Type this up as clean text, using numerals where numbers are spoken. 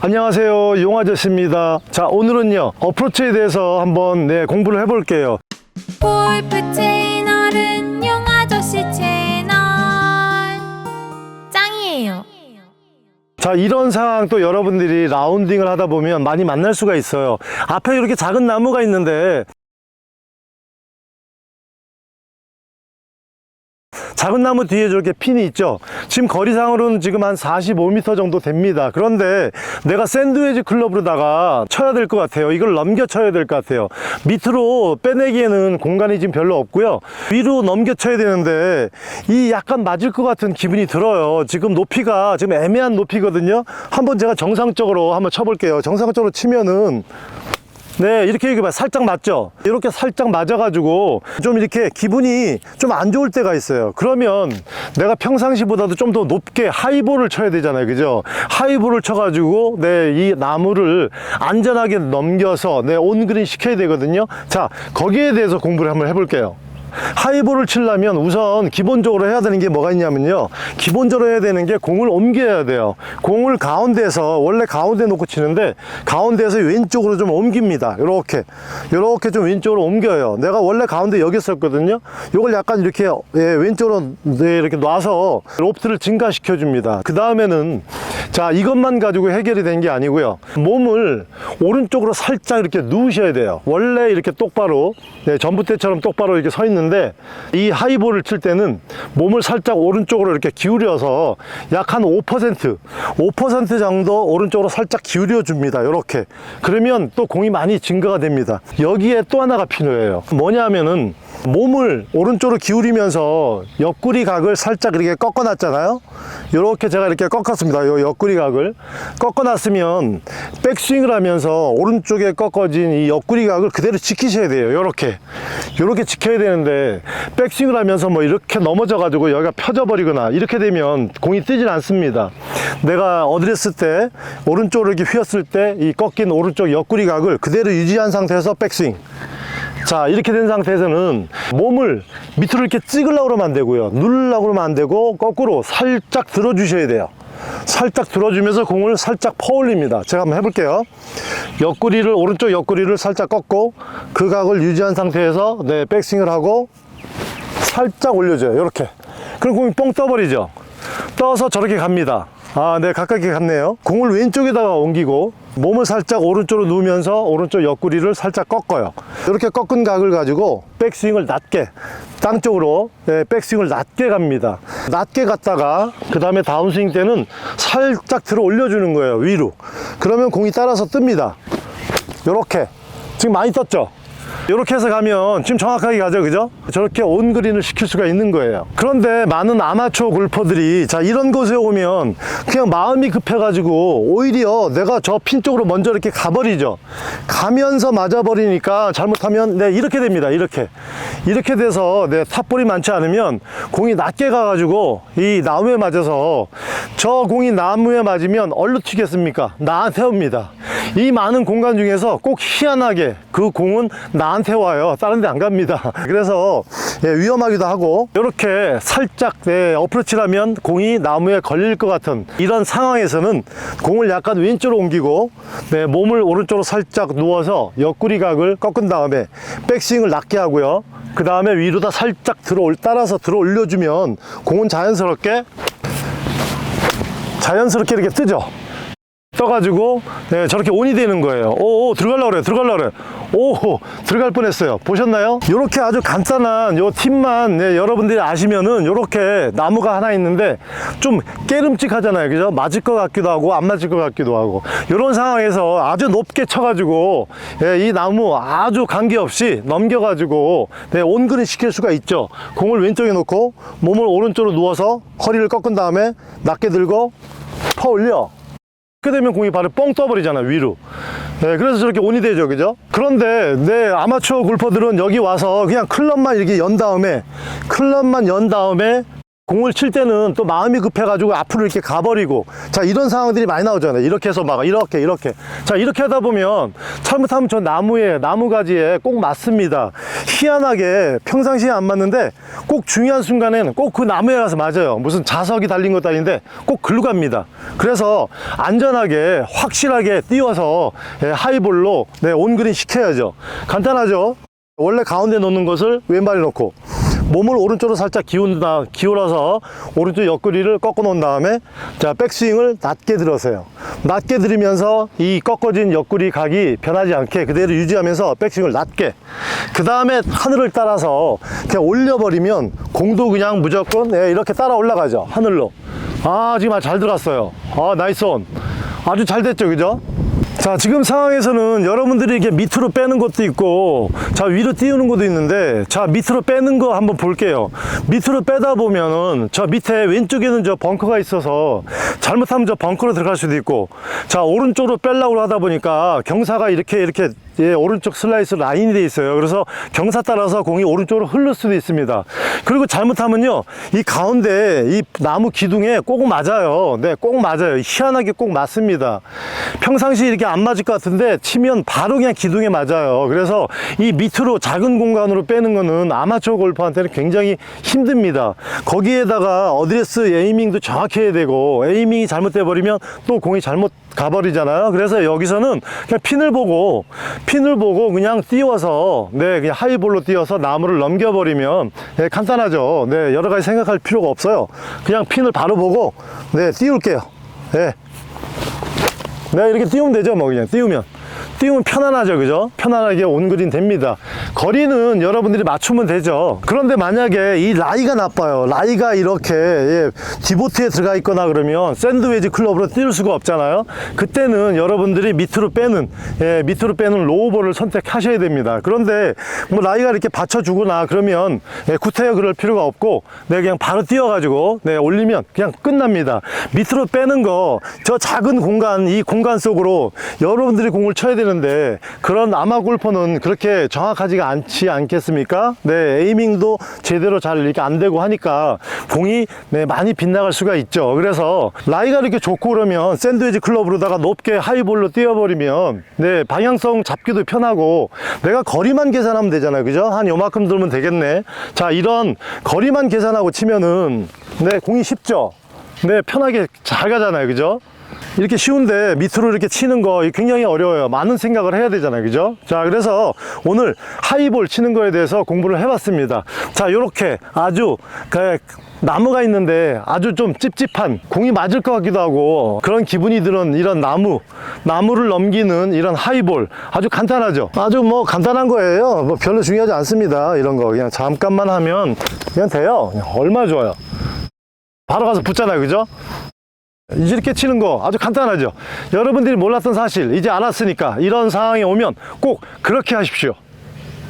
안녕하세요, 용아저씨입니다. 자, 오늘은요 어프로치에 대해서 한번 공부를 해볼게요. 골프 채널은 용아저씨 채널 짱이에요. 자, 이런 상황 또 여러분들이 라운딩을 하다 보면 많이 만날 수가 있어요. 앞에 이렇게 작은 나무가 있는데 작은 나무 뒤에 저렇게 핀이 있죠. 지금 거리상으로는 지금 한 45m 정도 됩니다. 그런데 내가 샌드웨지 클럽으로다가 쳐야 될 것 같아요. 이걸 넘겨 쳐야 될 것 같아요. 밑으로 빼내기에는 공간이 지금 별로 없고요. 위로 넘겨 쳐야 되는데 이 약간 맞을 것 같은 기분이 들어요. 지금 높이가 지금 애매한 높이거든요. 한번 제가 정상적으로 한번 쳐볼게요. 정상적으로 치면은 이렇게 살짝 맞죠? 이렇게 살짝 맞아가지고 좀 이렇게 기분이 좀 안 좋을 때가 있어요. 그러면 내가 평상시보다도 좀 더 높게 하이볼을 쳐야 되잖아요. 그죠? 하이볼을 쳐가지고 이 나무를 안전하게 넘겨서 온그린 시켜야 되거든요. 자, 거기에 대해서 공부를 한번 해볼게요. 하이볼을 치려면 우선 기본적으로 해야 되는 게 뭐가 있냐면요, 기본적으로 해야 되는 게 공을 옮겨야 돼요. 공을 가운데서, 원래 가운데 놓고 치는데 가운데에서 왼쪽으로 좀 옮깁니다. 이렇게 좀 왼쪽으로 옮겨요. 내가 원래 가운데 여기 있었거든요. 이걸 약간 이렇게 왼쪽으로 이렇게 놔서 로프트를 증가시켜 줍니다. 그 다음에는 자, 이것만 가지고 해결이 된 게 아니고요, 몸을 오른쪽으로 살짝 이렇게 누우셔야 돼요. 원래 이렇게 똑바로 전봇대처럼 똑바로 이렇게 서 있는데 이 하이볼을 칠 때는 몸을 살짝 오른쪽으로 이렇게 기울여서 약 한 5% 정도 오른쪽으로 살짝 기울여 줍니다. 이렇게. 그러면 또 공이 많이 증가가 됩니다. 여기에 또 하나가 필요해요. 뭐냐면은 몸을 오른쪽으로 기울이면서 옆구리 각을 살짝 이렇게 꺾어 놨잖아요. 이렇게 제가 이렇게 꺾었습니다. 이 옆구리 각을 꺾어 놨으면 백스윙을 하면서 오른쪽에 꺾어진 이 옆구리 각을 그대로 지키셔야 돼요. 이렇게 지켜야 되는데 백스윙을 하면서 이렇게 넘어져 가지고 여기가 펴져 버리거나 이렇게 되면 공이 뜨질 않습니다. 내가 어드레스 때 오른쪽으로 이렇게 휘었을 때 이 꺾인 오른쪽 옆구리 각을 그대로 유지한 상태에서 백스윙. 자, 이렇게 된 상태에서는 몸을 밑으로 이렇게 찍으려고 그러면 안 되고요, 누르려고 그러면 안 되고 거꾸로 살짝 들어주셔야 돼요. 살짝 들어주면서 공을 살짝 퍼올립니다. 제가 한번 해볼게요. 오른쪽 옆구리를 살짝 꺾고 그 각을 유지한 상태에서 백스윙을 하고 살짝 올려줘요. 이렇게. 그럼 공이 뻥 떠버리죠. 떠서 저렇게 갑니다. 가깝게 갔네요. 공을 왼쪽에다가 옮기고 몸을 살짝 오른쪽으로 누우면서 오른쪽 옆구리를 살짝 꺾어요. 이렇게 꺾은 각을 가지고 백스윙을 낮게, 땅 쪽으로 백스윙을 낮게 갑니다. 낮게 갔다가 그 다음에 다운스윙 때는 살짝 들어 올려주는 거예요, 위로. 그러면 공이 따라서 뜹니다. 이렇게. 지금 많이 떴죠? 이렇게 해서 가면 지금 정확하게 가죠, 그죠? 저렇게 온그린을 시킬 수가 있는 거예요. 그런데 많은 아마추어 골퍼들이 이런 곳에 오면 그냥 마음이 급해가지고 오히려 내가 저 핀 쪽으로 먼저 이렇게 가버리죠. 가면서 맞아버리니까 잘못하면 이렇게 됩니다. 이렇게 돼서 탑볼이 많지 않으면 공이 낮게 가가지고 이 나무에 맞아서, 저 공이 나무에 맞으면 얼로 튀겠습니까? 나한테 옵니다. 이 많은 공간 중에서 꼭 희한하게 그 공은 나한테 와요. 다른 데 안 갑니다. 그래서 위험하기도 하고, 이렇게 살짝 어프로치를 하면 공이 나무에 걸릴 것 같은 이런 상황에서는 공을 약간 왼쪽으로 옮기고 몸을 오른쪽으로 살짝 누워서 옆구리 각을 꺾은 다음에 백스윙을 낮게 하고요, 그 다음에 위로다 살짝 따라서 들어 올려주면 공은 자연스럽게 이렇게 뜨죠. 떠가지고 저렇게 온이 되는 거예요. 들어가려고 그래. 들어갈 뻔했어요. 보셨나요? 이렇게 아주 간단한 요 팁만 여러분들이 아시면은, 이렇게 나무가 하나 있는데 좀 깨름직하잖아요, 그죠? 맞을 것 같기도 하고 안 맞을 것 같기도 하고, 이런 상황에서 아주 높게 쳐가지고 이 나무 아주 관계없이 넘겨가지고 온그린 시킬 수가 있죠. 공을 왼쪽에 놓고 몸을 오른쪽으로 누워서 허리를 꺾은 다음에 낮게 들고 퍼 올려. 그렇게 되면 공이 바로 뻥 떠버리잖아, 위로. 그래서 저렇게 온이 되죠, 그죠? 그런데 아마추어 골퍼들은 여기 와서 그냥 클럽만 이렇게 연 다음에 공을 칠 때는 또 마음이 급해가지고 앞으로 이렇게 가버리고, 자, 이런 상황들이 많이 나오잖아요. 이렇게 해서 막, 이렇게. 자, 이렇게 하다 보면, 잘못하면 저 나무가지에 꼭 맞습니다. 희한하게 평상시에 안 맞는데, 꼭 중요한 순간에는 꼭 그 나무에 가서 맞아요. 무슨 자석이 달린 것도 아닌데, 꼭 글로 갑니다. 그래서 안전하게, 확실하게 띄워서, 하이볼로, 온그린 시켜야죠. 간단하죠? 원래 가운데 놓는 것을 왼발에 놓고, 몸을 오른쪽으로 살짝 기울어서 오른쪽 옆구리를 꺾어 놓은 다음에, 자, 백스윙을 낮게 들어서요. 낮게 들이면서 이 꺾어진 옆구리 각이 변하지 않게 그대로 유지하면서 백스윙을 낮게, 그 다음에 하늘을 따라서 그냥 올려버리면 공도 그냥 무조건 이렇게 따라 올라가죠. 하늘로. 아, 지금 잘 들어갔어요. 아, 나이스 온. 아주 잘 됐죠, 그죠? 자, 지금 상황에서는 여러분들이 이렇게 밑으로 빼는 것도 있고, 자, 위로 띄우는 것도 있는데, 자, 밑으로 빼는 거 한번 볼게요. 밑으로 빼다 보면은 저 밑에 왼쪽에는 저 벙커가 있어서 잘못하면 저 벙커로 들어갈 수도 있고, 자, 오른쪽으로 빼려고 하다 보니까 경사가 이렇게 오른쪽 슬라이스 라인이 돼 있어요. 그래서 경사 따라서 공이 오른쪽으로 흐를 수도 있습니다. 그리고 잘못하면요, 이 가운데 이 나무 기둥에 꼭 맞아요. 네, 꼭 맞아요. 희한하게 꼭 맞습니다. 평상시 이렇게 안 맞을 것 같은데 치면 바로 그냥 기둥에 맞아요. 그래서 이 밑으로 작은 공간으로 빼는 거는 아마추어 골퍼한테는 굉장히 힘듭니다. 거기에다가 어드레스 에이밍도 정확히 해야 되고, 에이밍이 잘못돼 버리면 또 공이 잘못 가버리잖아요. 그래서 여기서는 그냥 핀을 보고 그냥 띄워서, 그냥 하이볼로 띄워서 나무를 넘겨버리면, 간단하죠. 여러 가지 생각할 필요가 없어요. 그냥 핀을 바로 보고, 띄울게요. 이렇게 띄우면 되죠. 뭐 그냥 띄우면 편안하죠, 그죠? 편안하게 온그린 됩니다. 거리는 여러분들이 맞추면 되죠. 그런데 만약에 이 라이가 나빠요. 라이가 이렇게 디보트에 들어가 있거나 그러면 샌드웨지 클럽으로 띄울 수가 없잖아요. 그때는 여러분들이 밑으로 빼는 로우볼을 선택하셔야 됩니다. 그런데 뭐 라이가 이렇게 받쳐주거나 그러면 구태여 그럴 필요가 없고, 그냥 바로 띄워가지고 올리면 그냥 끝납니다. 밑으로 빼는 거, 저 작은 공간, 이 공간 속으로 여러분들이 공을 쳐야 되는데, 그런 아마 골퍼는 그렇게 정확하지가 않지 않겠습니까? 에이밍도 제대로 잘 이렇게 안 되고 하니까 공이 많이 빗나갈 수가 있죠. 그래서 라이가 이렇게 좋고 그러면 샌드위치 클럽으로다가 높게 하이볼로 띄워버리면 방향성 잡기도 편하고, 내가 거리만 계산하면 되잖아요, 그죠? 한 요만큼 들면 되겠네. 자, 이런 거리만 계산하고 치면은 공이 쉽죠. 편하게 잘 가잖아요, 그죠? 이렇게 쉬운데 밑으로 이렇게 치는 거 굉장히 어려워요. 많은 생각을 해야 되잖아요, 그죠? 자, 그래서 오늘 하이볼 치는 거에 대해서 공부를 해봤습니다. 자, 요렇게 아주 나무가 있는데 아주 좀 찝찝한, 공이 맞을 것 같기도 하고 그런 기분이 드는 이런 나무를 넘기는 이런 하이볼, 아주 간단하죠. 아주 뭐 간단한 거예요. 뭐 별로 중요하지 않습니다. 이런 거 그냥 잠깐만 하면 그냥 돼요. 그냥 얼마나 좋아요. 바로 가서 붙잖아요, 그죠? 이렇게 치는 거 아주 간단하죠. 여러분들이 몰랐던 사실 이제 알았으니까 이런 상황에 오면 꼭 그렇게 하십시오.